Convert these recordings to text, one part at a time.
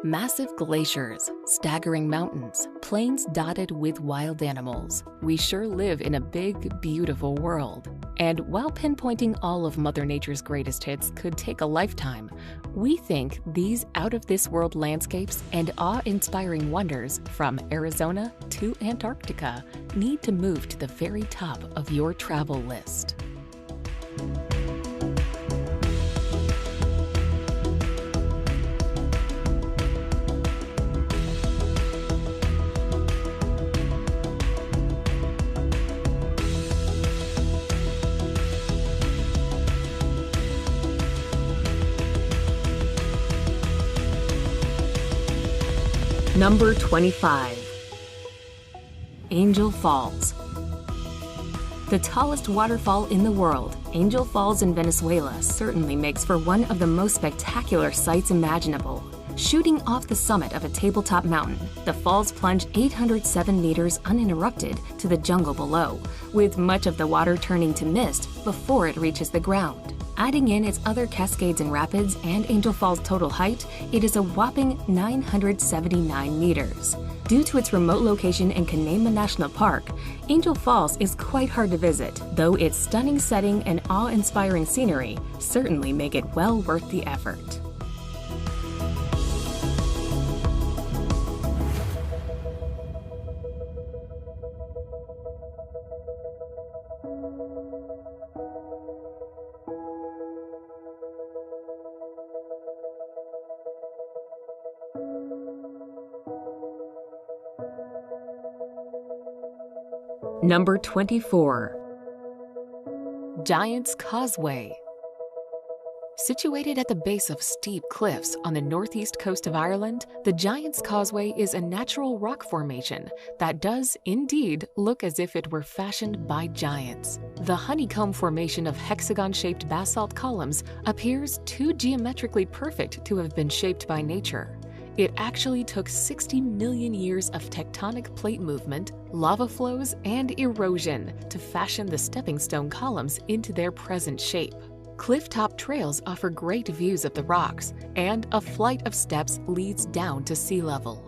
Massive glaciers, staggering mountains, plains dotted with wild animals. We sure live in a big, beautiful world. And while pinpointing all of Mother Nature's greatest hits could take a lifetime, we think these out-of-this-world landscapes and awe-inspiring wonders from Arizona to Antarctica need to move to the very top of your travel list. Number 25. Angel Falls. The tallest waterfall in the world, Angel Falls in Venezuela certainly makes for one of the most spectacular sights imaginable. Shooting off the summit of a tabletop mountain, the falls plunge 807 meters uninterrupted to the jungle below, with much of the water turning to mist before it reaches the ground. Adding in its other cascades and rapids and Angel Falls' total height, it is a whopping 979 meters. Due to its remote location in Canaima National Park, Angel Falls is quite hard to visit, though its stunning setting and awe-inspiring scenery certainly make it well worth the effort. Number 24. Giant's Causeway. Situated at the base of steep cliffs on the northeast coast of Ireland, the Giant's Causeway is a natural rock formation that does indeed look as if it were fashioned by giants. The honeycomb formation of hexagon-shaped basalt columns appears too geometrically perfect to have been shaped by nature. It actually took 60 million years of tectonic plate movement, lava flows, and erosion to fashion the stepping stone columns into their present shape. Clifftop trails offer great views of the rocks, and a flight of steps leads down to sea level.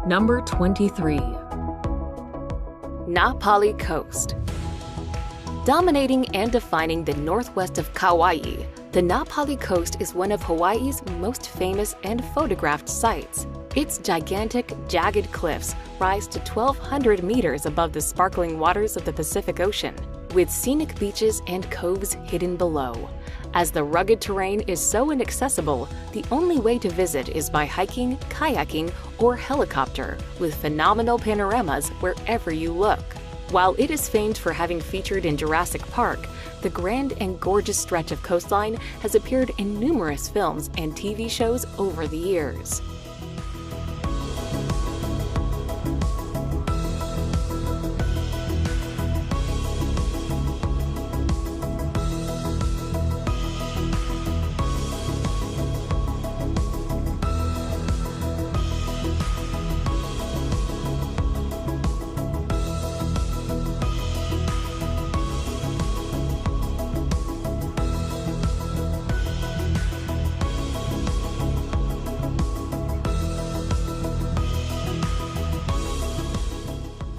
Number 23. Na Pali Coast. Dominating and defining the northwest of Kauai, the Na Pali Coast is one of Hawaii's most famous and photographed sites. Its gigantic, jagged cliffs rise to 1,200 meters above the sparkling waters of the Pacific Ocean, with scenic beaches and coves hidden below. As the rugged terrain is so inaccessible, the only way to visit is by hiking, kayaking, or helicopter, with phenomenal panoramas wherever you look. While it is famed for having featured in Jurassic Park, the grand and gorgeous stretch of coastline has appeared in numerous films and TV shows over the years.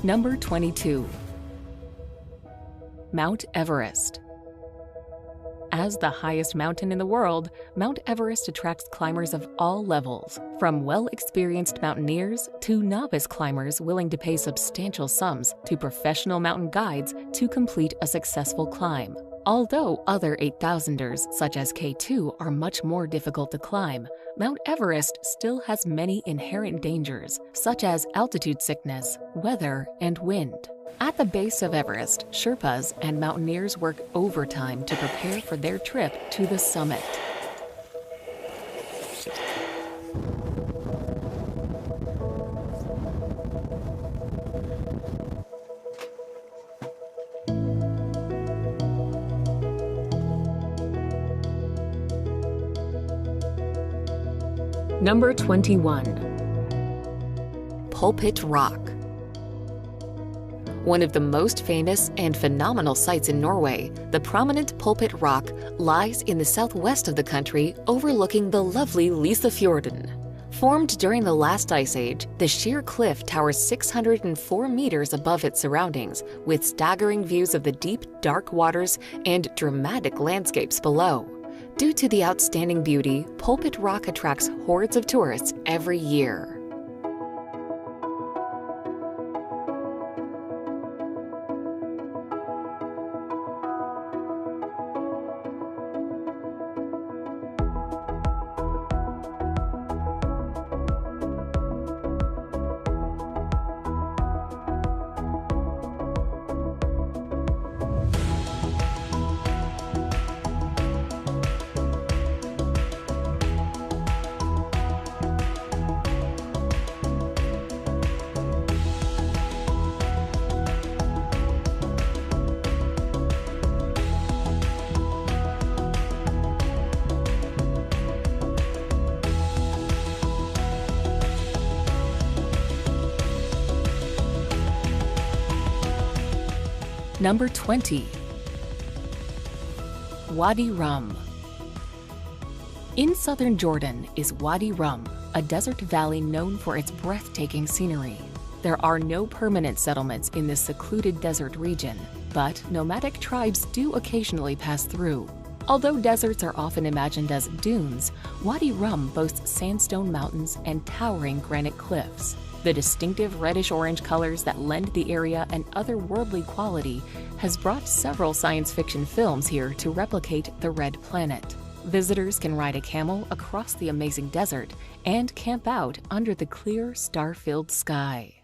Number 22. Mount Everest. As the highest mountain in the world, Mount Everest attracts climbers of all levels, from well-experienced mountaineers to novice climbers willing to pay substantial sums to professional mountain guides to complete a successful climb. Although other 8,000ers, such as K2, are much more difficult to climb, Mount Everest still has many inherent dangers, such as altitude sickness, weather, and wind. At the base of Everest, Sherpas and mountaineers work overtime to prepare for their trip to the summit. Number 21. Pulpit Rock. One of the most famous and phenomenal sights in Norway, the prominent Pulpit Rock lies in the southwest of the country overlooking the lovely Lysefjorden. Formed during the last ice age, the sheer cliff towers 604 meters above its surroundings, with staggering views of the deep, dark waters and dramatic landscapes below. Due to the outstanding beauty, Pulpit Rock attracts hordes of tourists every year. Number 20. Wadi Rum. In southern Jordan is Wadi Rum, a desert valley known for its breathtaking scenery. There are no permanent settlements in this secluded desert region, but nomadic tribes do occasionally pass through. Although deserts are often imagined as dunes, Wadi Rum boasts sandstone mountains and towering granite cliffs. The distinctive reddish-orange colors that lend the area an otherworldly quality has brought several science fiction films here to replicate the Red Planet. Visitors can ride a camel across the amazing desert and camp out under the clear, star-filled sky.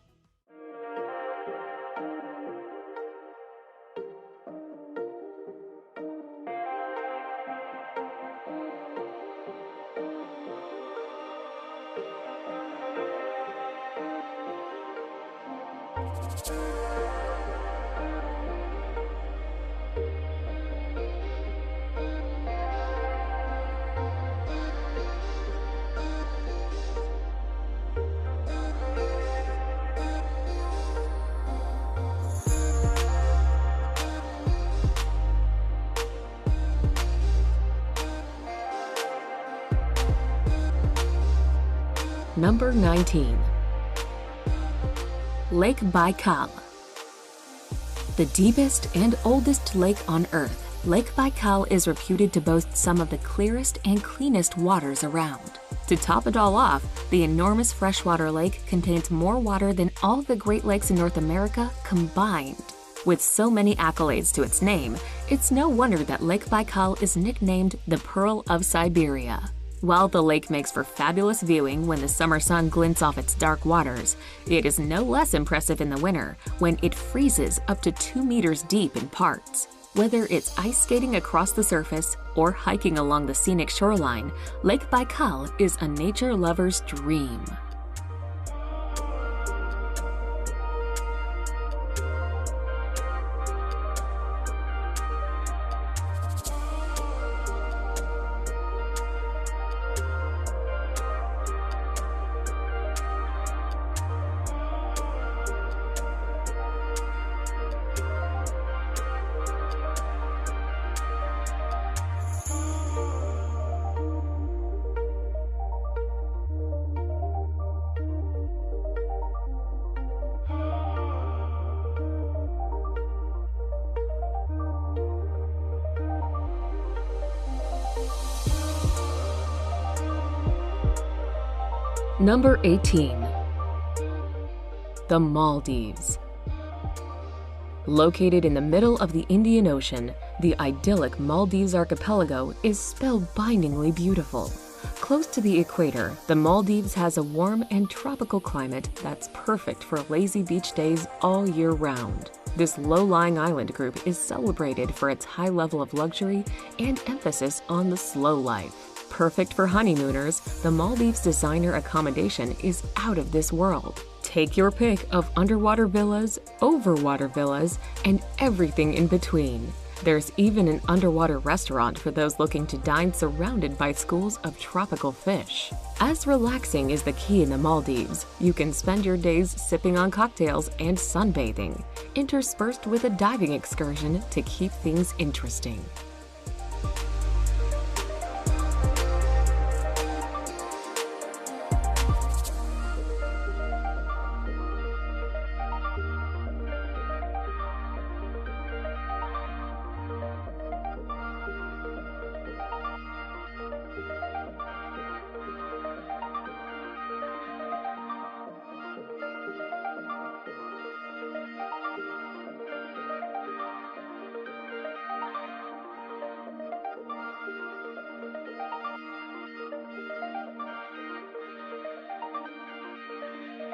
Number 19. Lake Baikal. The deepest and oldest lake on Earth, Lake Baikal is reputed to boast some of the clearest and cleanest waters around. To top it all off, the enormous freshwater lake contains more water than all the Great Lakes in North America combined. With so many accolades to its name, it's no wonder that Lake Baikal is nicknamed the Pearl of Siberia. While the lake makes for fabulous viewing when the summer sun glints off its dark waters, it is no less impressive in the winter when it freezes up to 2 meters deep in parts. Whether it's ice skating across the surface or hiking along the scenic shoreline, Lake Baikal is a nature lover's dream. Number 18. The Maldives. Located in the middle of the Indian Ocean, the idyllic Maldives archipelago is spellbindingly beautiful. Close to the equator, the Maldives has a warm and tropical climate that's perfect for lazy beach days all year round. This low-lying island group is celebrated for its high level of luxury and emphasis on the slow life. Perfect for honeymooners, the Maldives designer accommodation is out of this world. Take your pick of underwater villas, overwater villas, and everything in between. There's even an underwater restaurant for those looking to dine surrounded by schools of tropical fish. As relaxing is the key in the Maldives, you can spend your days sipping on cocktails and sunbathing, interspersed with a diving excursion to keep things interesting.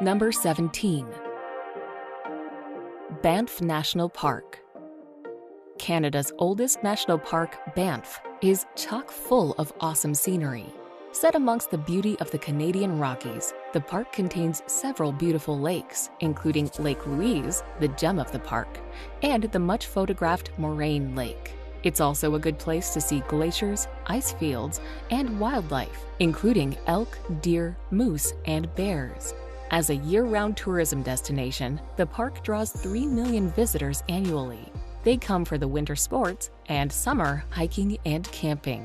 Number 17. Banff National Park. Canada's oldest national park, Banff, is chock full of awesome scenery. Set amongst the beauty of the Canadian Rockies, the park contains several beautiful lakes, including Lake Louise, the gem of the park, and the much-photographed Moraine Lake. It's also a good place to see glaciers, ice fields, and wildlife, including elk, deer, moose, and bears. As a year-round tourism destination, the park draws 3 million visitors annually. They come for the winter sports and summer hiking and camping.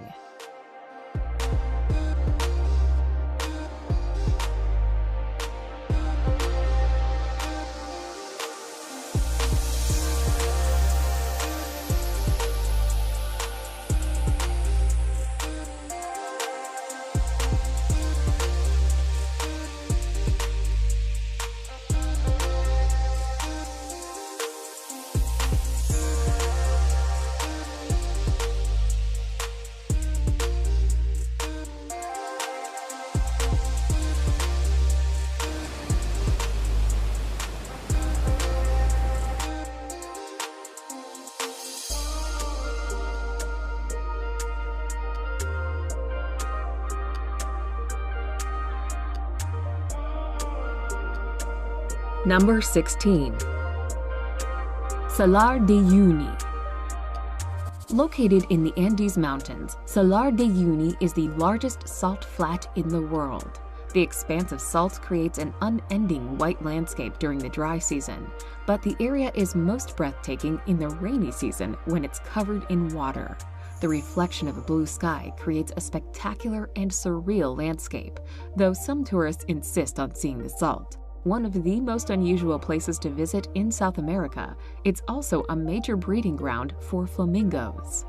Number 16. Salar de Uyuni. Located in the Andes Mountains, Salar de Uyuni is the largest salt flat in the world. The expanse of salt creates an unending white landscape during the dry season, but the area is most breathtaking in the rainy season when it's covered in water. The reflection of a blue sky creates a spectacular and surreal landscape, though some tourists insist on seeing the salt. One of the most unusual places to visit in South America, it's also a major breeding ground for flamingos.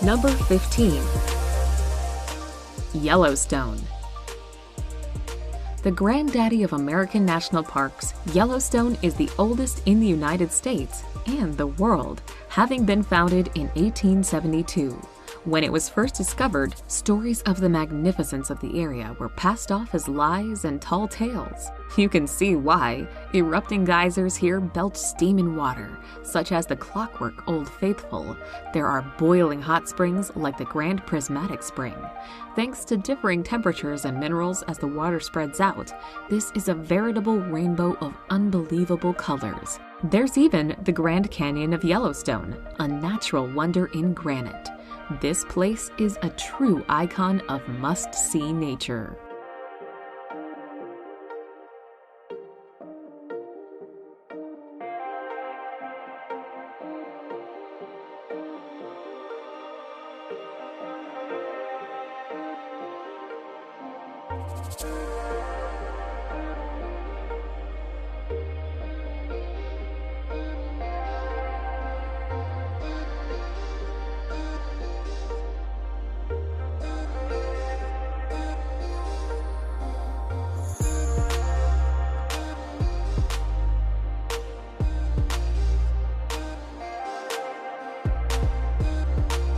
Number 15. Yellowstone. The granddaddy of American national parks, Yellowstone is the oldest in the United States and the world, having been founded in 1872. When it was first discovered, stories of the magnificence of the area were passed off as lies and tall tales. You can see why. Erupting geysers here belch steam and water, such as the clockwork Old Faithful. There are boiling hot springs like the Grand Prismatic Spring. Thanks to differing temperatures and minerals as the water spreads out, this is a veritable rainbow of unbelievable colors. There's even the Grand Canyon of Yellowstone, a natural wonder in granite. This place is a true icon of must-see nature.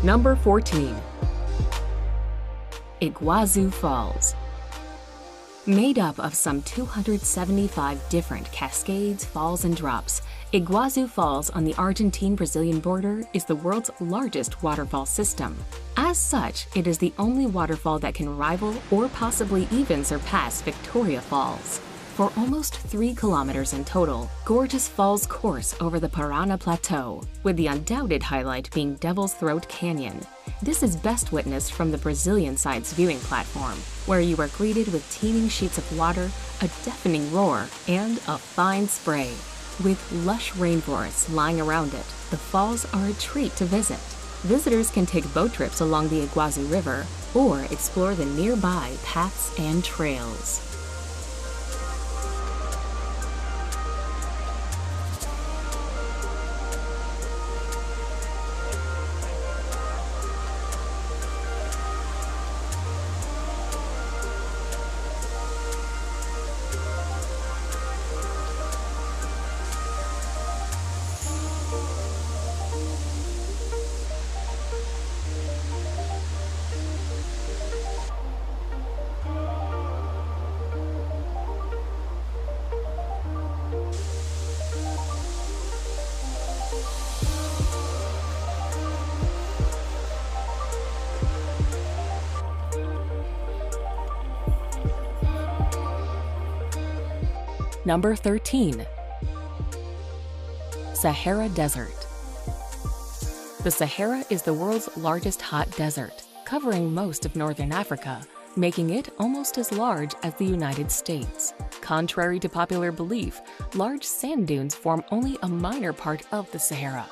Number 14. Iguazu Falls. Made up of some 275 different cascades, falls, and drops, Iguazu Falls on the Argentine-Brazilian border is the world's largest waterfall system. As such, it is the only waterfall that can rival or possibly even surpass Victoria Falls. For almost 3 kilometers in total, gorgeous falls course over the Parana Plateau, with the undoubted highlight being Devil's Throat Canyon. This is best witnessed from the Brazilian side's viewing platform, where you are greeted with teeming sheets of water, a deafening roar, and a fine spray. With lush rainforests lying around it, the falls are a treat to visit. Visitors can take boat trips along the Iguazu River or explore the nearby paths and trails. Number 13. Sahara Desert. The Sahara is the world's largest hot desert, covering most of northern Africa, making it almost as large as the United States. Contrary to popular belief, large sand dunes form only a minor part of the Sahara.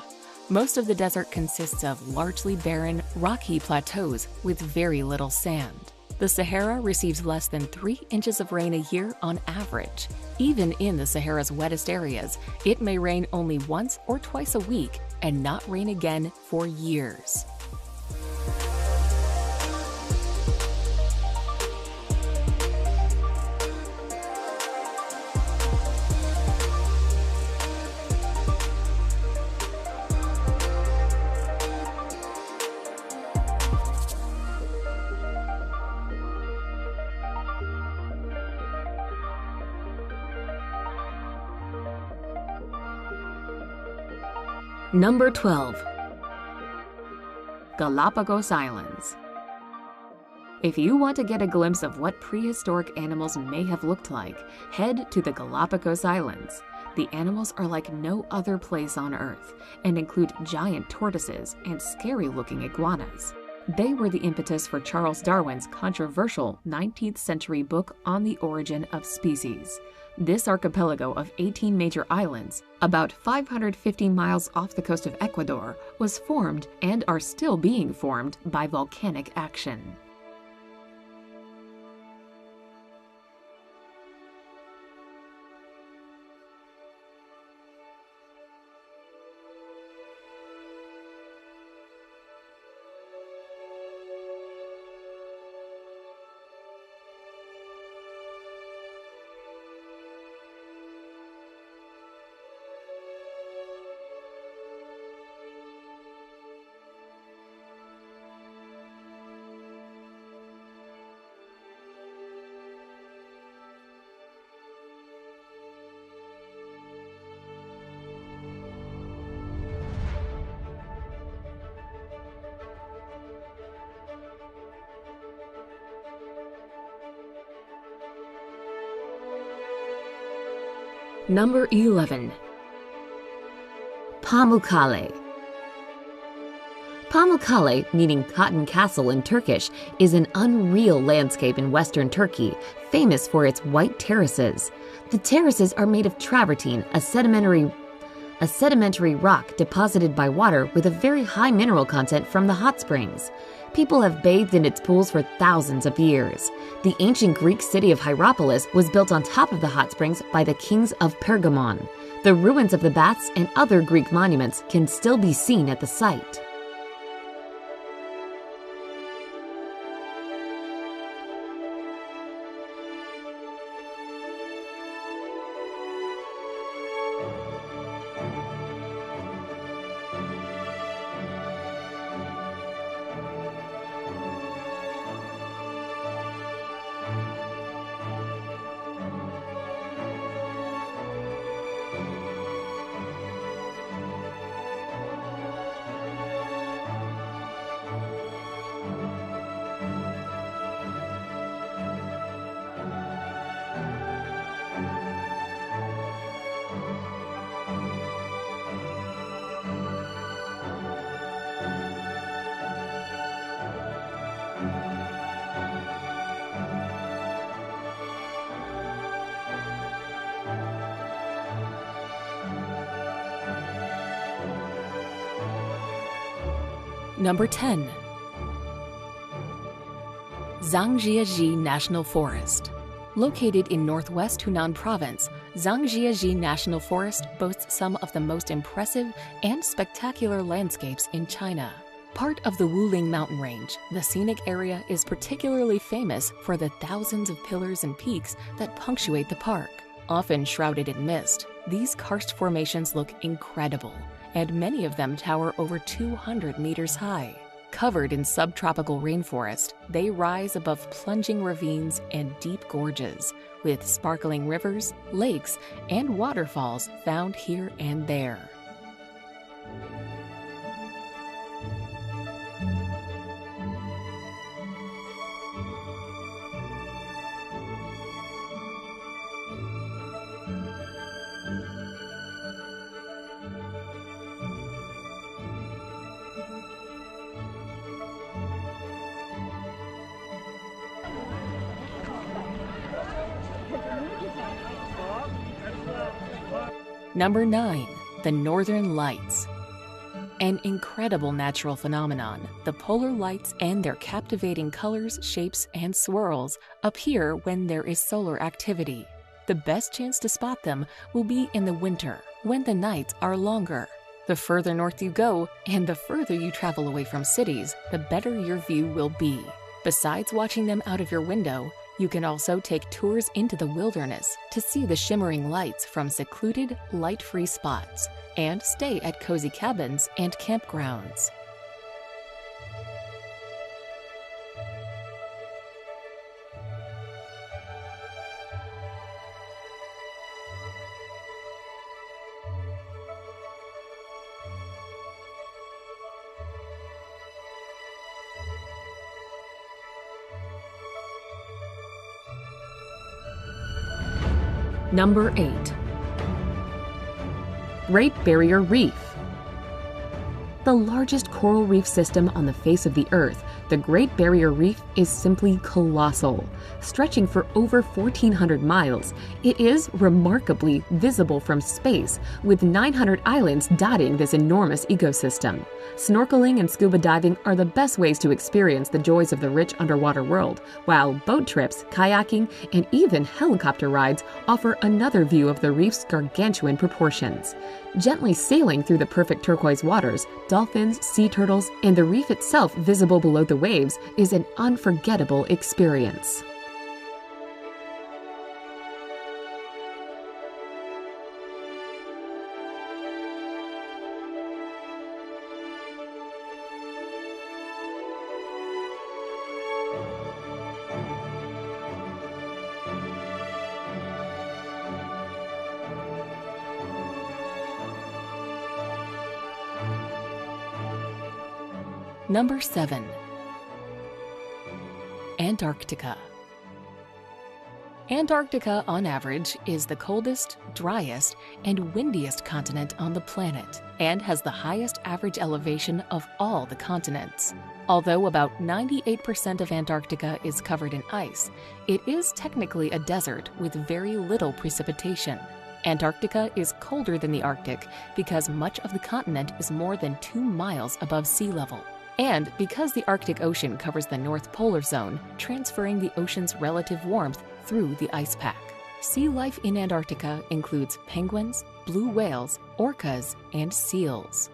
Most of the desert consists of largely barren, rocky plateaus with very little sand. The Sahara receives less than 3 inches of rain a year on average. Even in the Sahara's wettest areas, it may rain only once or twice a week and not rain again for years. Number 12. Galapagos Islands. If you want to get a glimpse of what prehistoric animals may have looked like, head to the Galapagos Islands. The animals are like no other place on Earth and include giant tortoises and scary-looking iguanas. They were the impetus for Charles Darwin's controversial 19th century book On the Origin of Species. This archipelago of 18 major islands, about 550 miles off the coast of Ecuador, was formed and are still being formed by volcanic action. Number 11. Pamukkale. Pamukkale, meaning Cotton Castle in Turkish, is an unreal landscape in western Turkey, famous for its white terraces. The terraces are made of travertine, a sedimentary rock deposited by water with a very high mineral content from the hot springs. People have bathed in its pools for thousands of years. The ancient Greek city of Hierapolis was built on top of the hot springs by the kings of Pergamon. The ruins of the baths and other Greek monuments can still be seen at the site. Number 10. Zhangjiajie National Forest. Located in northwest Hunan Province, Zhangjiajie National Forest boasts some of the most impressive and spectacular landscapes in China. Part of the Wuling mountain range, the scenic area is particularly famous for the thousands of pillars and peaks that punctuate the park. Often shrouded in mist, these karst formations look incredible, and many of them tower over 200 meters high. Covered in subtropical rainforest, they rise above plunging ravines and deep gorges, with sparkling rivers, lakes, and waterfalls found here and there. Number 9. The Northern Lights. An incredible natural phenomenon, the polar lights and their captivating colors, shapes, and swirls appear when there is solar activity. The best chance to spot them will be in the winter, when the nights are longer. The further north you go, and the further you travel away from cities, the better your view will be. Besides watching them out of your window, you can also take tours into the wilderness to see the shimmering lights from secluded, light-free spots, and stay at cozy cabins and campgrounds. Number 8. Great Barrier Reef. The largest coral reef system on the face of the Earth, the Great Barrier Reef is simply colossal. Stretching for over 1,400 miles, it is remarkably visible from space, with 900 islands dotting this enormous ecosystem. Snorkeling and scuba diving are the best ways to experience the joys of the rich underwater world, while boat trips, kayaking, and even helicopter rides offer another view of the reef's gargantuan proportions. Gently sailing through the perfect turquoise waters, dolphins, sea turtles, and the reef itself visible below the waves is an unforgettable experience. Number 7. Antarctica. Antarctica, on average, is the coldest, driest, and windiest continent on the planet, and has the highest average elevation of all the continents. Although about 98% of Antarctica is covered in ice, it is technically a desert with very little precipitation. Antarctica is colder than the Arctic because much of the continent is more than 2 miles above sea level. And because the Arctic Ocean covers the North Polar Zone, transferring the ocean's relative warmth through the ice pack. Sea life in Antarctica includes penguins, blue whales, orcas, and seals.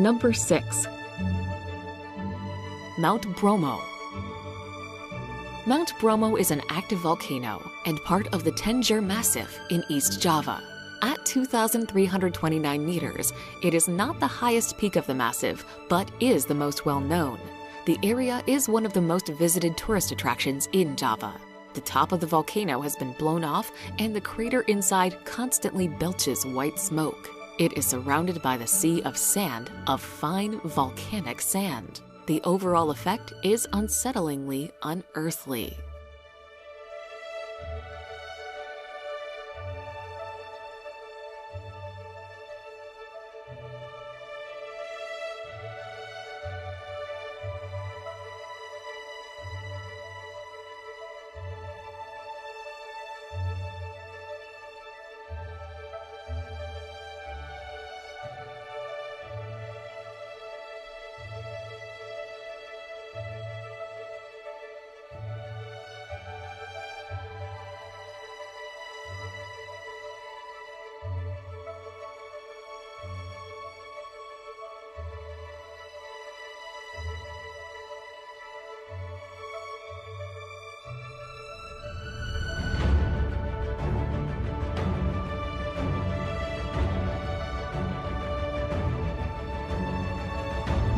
Number 6. Mount Bromo. Mount Bromo is an active volcano and part of the Tenjer Massif in East Java. At 2,329 meters, it is not the highest peak of the massif, but is the most well-known. The area is one of the most visited tourist attractions in Java. The top of the volcano has been blown off, and the crater inside constantly belches white smoke. It is surrounded by the sea of sand, of fine volcanic sand. The overall effect is unsettlingly unearthly.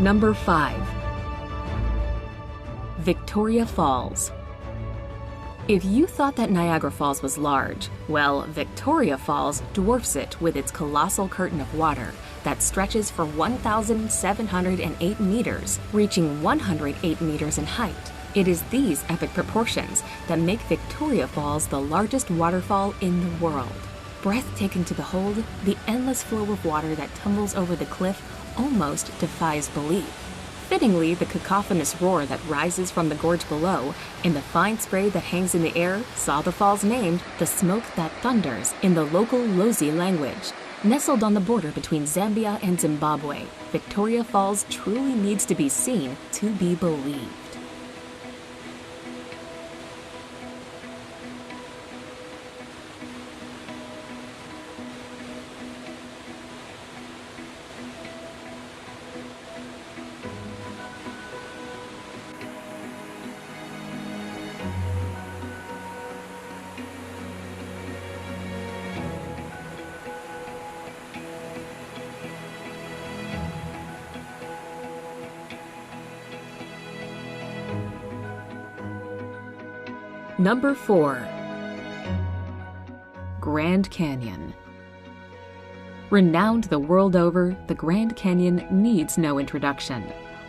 Number 5. Victoria Falls. If you thought that Niagara Falls was large, well, Victoria Falls dwarfs it with its colossal curtain of water that stretches for 1,708 meters, reaching 108 meters in height. It is these epic proportions that make Victoria Falls the largest waterfall in the world. Breathtaking to behold, the endless flow of water that tumbles over the cliff almost defies belief. Fittingly, the cacophonous roar that rises from the gorge below and the fine spray that hangs in the air saw the falls named the smoke that thunders in the local Lozi language. Nestled on the border between Zambia and Zimbabwe, Victoria Falls truly needs to be seen to be believed. Number 4. Grand Canyon. Renowned the world over, the Grand Canyon needs no introduction.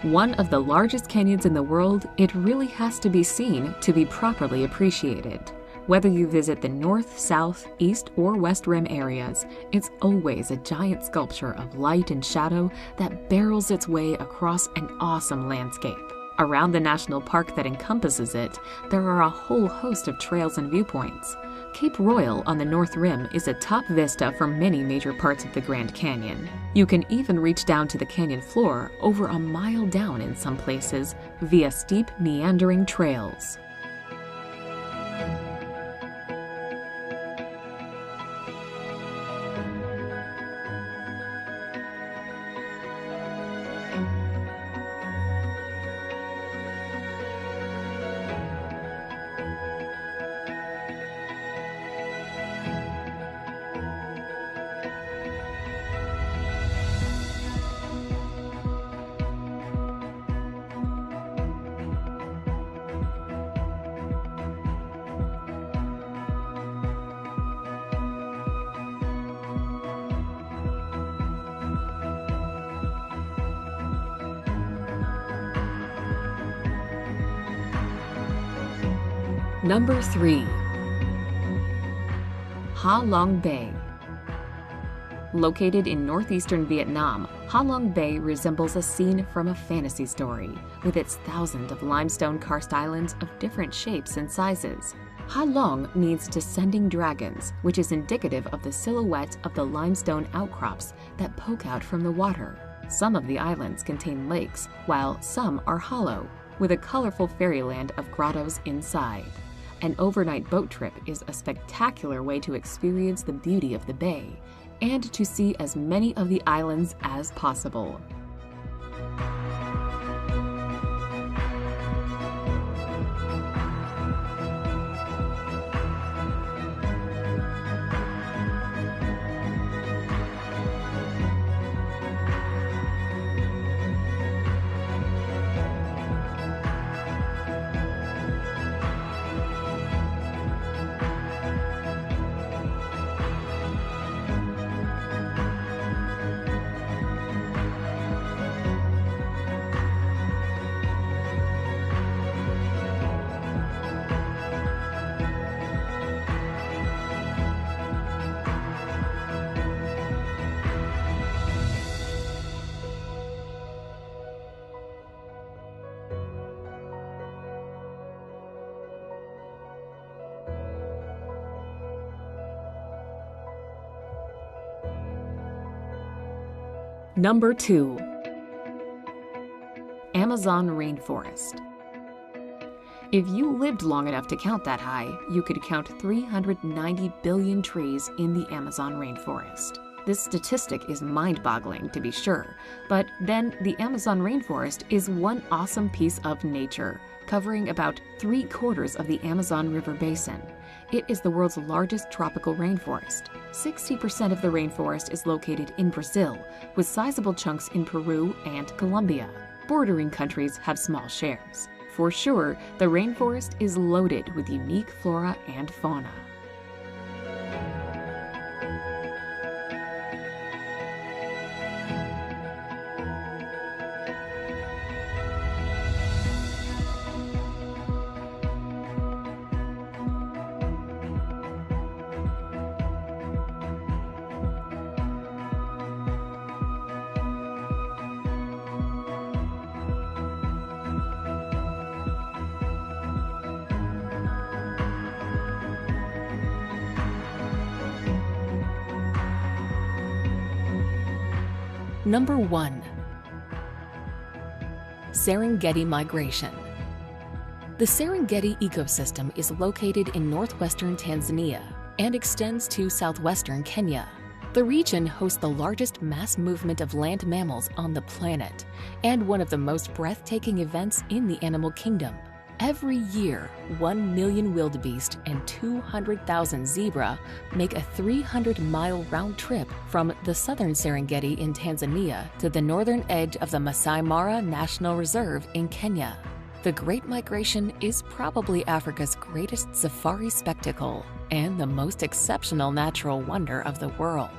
One of the largest canyons in the world, it really has to be seen to be properly appreciated. Whether you visit the north, south, east, or west rim areas, it's always a giant sculpture of light and shadow that barrels its way across an awesome landscape. Around the national park that encompasses it, there are a whole host of trails and viewpoints. Cape Royal on the North Rim is a top vista for many major parts of the Grand Canyon. You can even reach down to the canyon floor over a mile down in some places via steep, meandering trails. Number 3. Ha Long Bay. Located in northeastern Vietnam, Ha Long Bay resembles a scene from a fantasy story, with its thousands of limestone karst islands of different shapes and sizes. Ha Long means descending dragons, which is indicative of the silhouette of the limestone outcrops that poke out from the water. Some of the islands contain lakes, while some are hollow, with a colorful fairyland of grottos inside. An overnight boat trip is a spectacular way to experience the beauty of the bay and to see as many of the islands as possible. Number 2. Amazon rainforest. If you lived long enough to count that high, you could count 390 billion trees in the Amazon rainforest. This statistic is mind-boggling, to be sure, but then the Amazon rainforest is one awesome piece of nature, covering about 3/4 of the Amazon River basin. It is the world's largest tropical rainforest. 60% of the rainforest is located in Brazil, with sizable chunks in Peru and Colombia. Bordering countries have small shares. For sure, the rainforest is loaded with unique flora and fauna. Number 1. Serengeti migration. The Serengeti ecosystem is located in northwestern Tanzania and extends to southwestern Kenya. The region hosts the largest mass movement of land mammals on the planet and one of the most breathtaking events in the animal kingdom. Every year, 1 million wildebeest and 200,000 zebra make a 300-mile round trip from the southern Serengeti in Tanzania to the northern edge of the Masai Mara National Reserve in Kenya. The Great Migration is probably Africa's greatest safari spectacle and the most exceptional natural wonder of the world.